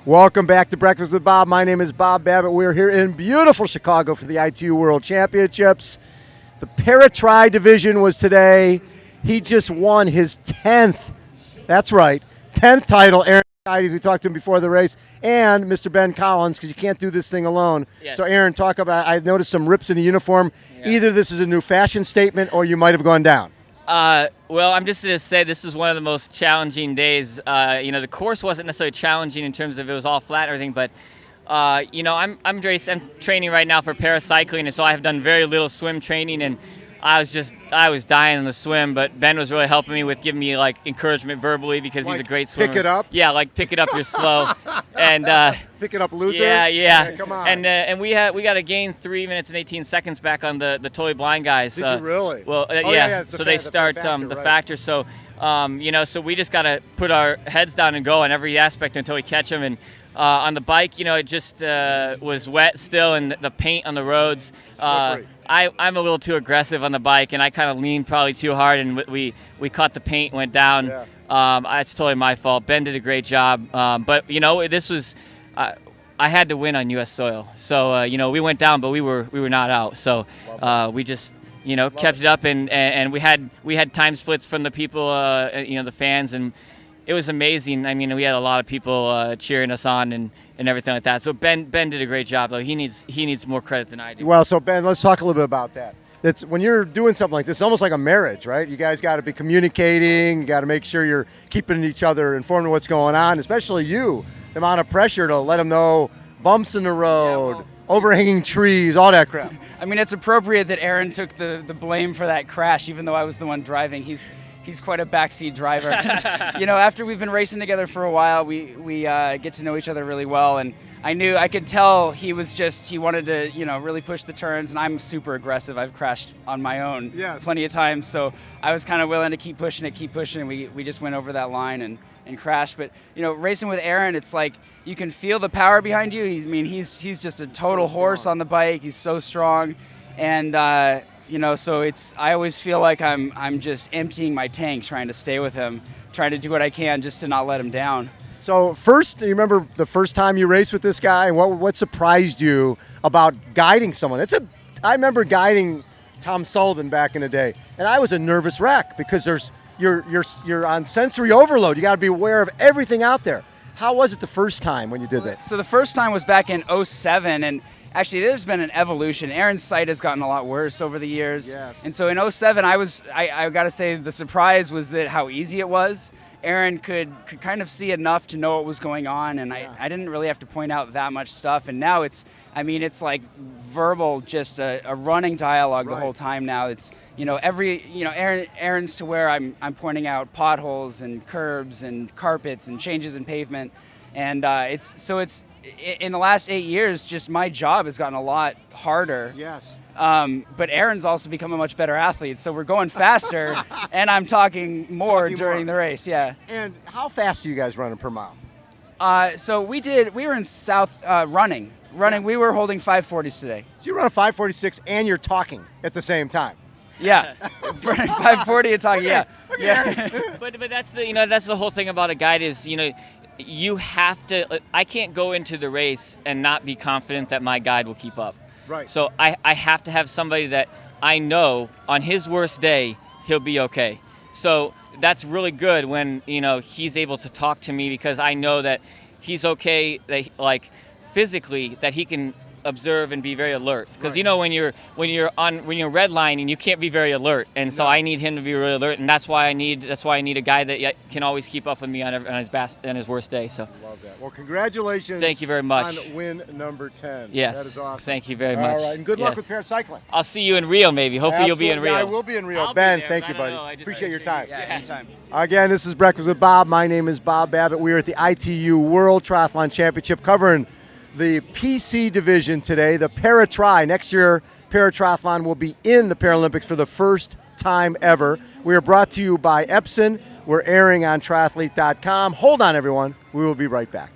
Welcome back to Breakfast with Bob. My name is Bob Babbitt. We're here in beautiful Chicago for the ITU World Championships. The Paratri division was today. He just won his 10th, that's right, 10th title. Arron, we talked to him before the race, and Mr. Ben Collins, because you can't do this thing alone. Yes. So Arron, talk about, I noticed some rips in the uniform. Yeah. Either this is a new fashion statement or you might have gone down. Well, I'm just going to say this was one of the most challenging days. The course wasn't necessarily challenging in terms of it was all flat and everything, but I'm training right now for paracycling, and so I have done very little swim training, and I was dying in the swim, but Ben was really helping me with giving me like encouragement verbally because he's a great swimmer. Pick it up? Yeah, like pick it up, you're slow. And pick it up, loser? Yeah. Come on. And we got to gain 3 minutes and 18 seconds back on the totally blind guys. Did you really? Well, yeah. So they start the right. factor. So so we just got to put our heads down and go on every aspect until we catch them. And on the bike, it just was wet still, and the paint on the roads. I'm a little too aggressive on the bike, and I kind of leaned probably too hard, and we caught the paint, went down. Yeah. It's totally my fault. Ben did a great job, but this was I had to win on U.S. soil. So we went down, but we were not out. So we just kept it up, and we had time splits from the people, the fans, and it was amazing. I mean, we had a lot of people cheering us on and everything like that. So Ben did a great job, though. He needs more credit than I do. Well, so Ben, let's talk a little bit about that. It's when you're doing something like this, it's almost like a marriage, right? You guys got to be communicating. You got to make sure you're keeping each other informed of what's going on, especially you. The amount of pressure to let them know bumps in the road, overhanging trees, all that crap. I mean, it's appropriate that Arron took the blame for that crash, even though I was the one driving. He's quite a backseat driver. After we've been racing together for a while, we get to know each other really well, and I could tell he wanted to, really push the turns, and I'm super aggressive. I've crashed on my own plenty of times, so I was kind of willing to keep pushing, and we just went over that line and crashed. But, racing with Arron, it's like you can feel the power behind you. He's just a total horse on the bike. He's so strong, and so I always feel like I'm just emptying my tank, trying to stay with him, trying to do what I can just to not let him down. So first, you remember the first time you raced with this guy, and what surprised you about guiding someone? I remember guiding Tom Sullivan back in the day, and I was a nervous wreck because you're on sensory overload. You got to be aware of everything out there. How was it the first time when you did that? So the first time was back in 2007, and actually, there's been an evolution. Arron's sight has gotten a lot worse over the years. Yes. And so in 2007, I got to say the surprise was that how easy it was. Arron could kind of see enough to know what was going on, and I didn't really have to point out that much stuff. And now it's like verbal, just a running dialogue the whole time now. It's, Arron's to where I'm pointing out potholes and curbs and carpets and changes in pavement. And it's in the last 8 years, just my job has gotten a lot harder. Yes. But Arron's also become a much better athlete, so we're going faster, and I'm talking more during the race. Yeah. And how fast are you guys running per mile? So we were in South running. Yeah. We were holding 540s today. So you run a 546 and you're talking at the same time. Yeah. 540 and talking. Yeah. Okay. Yeah. But that's the whole thing about a guide is you have to. I can't go into the race and not be confident that my guide will keep up. Right. So I have to have somebody that I know on his worst day he'll be okay. So that's really good when he's able to talk to me because I know that he's okay. That physically that he can observe and be very alert because when you're redlining you can't be very alert, and so I need him to be really alert, and that's why I need a guy that can always keep up with me on his worst day. So love that. Well, congratulations. Thank you very much on win number 10. Yes, that is awesome. Thank you very much. All right, and good luck with paracycling. I'll see you in Rio maybe. Hopefully Absolutely. You'll be in Rio. I will be in Rio. I'll Ben, be there, thank you, buddy. Appreciate your time. Yeah, anytime. Again, this is Breakfast with Bob. My name is Bob Babbitt. We are at the ITU World Triathlon Championship covering the PC division today, the Paratri. Next year, Paratriathlon will be in the Paralympics for the first time ever. We are brought to you by Epson. We're airing on triathlete.com. Hold on, everyone. We will be right back.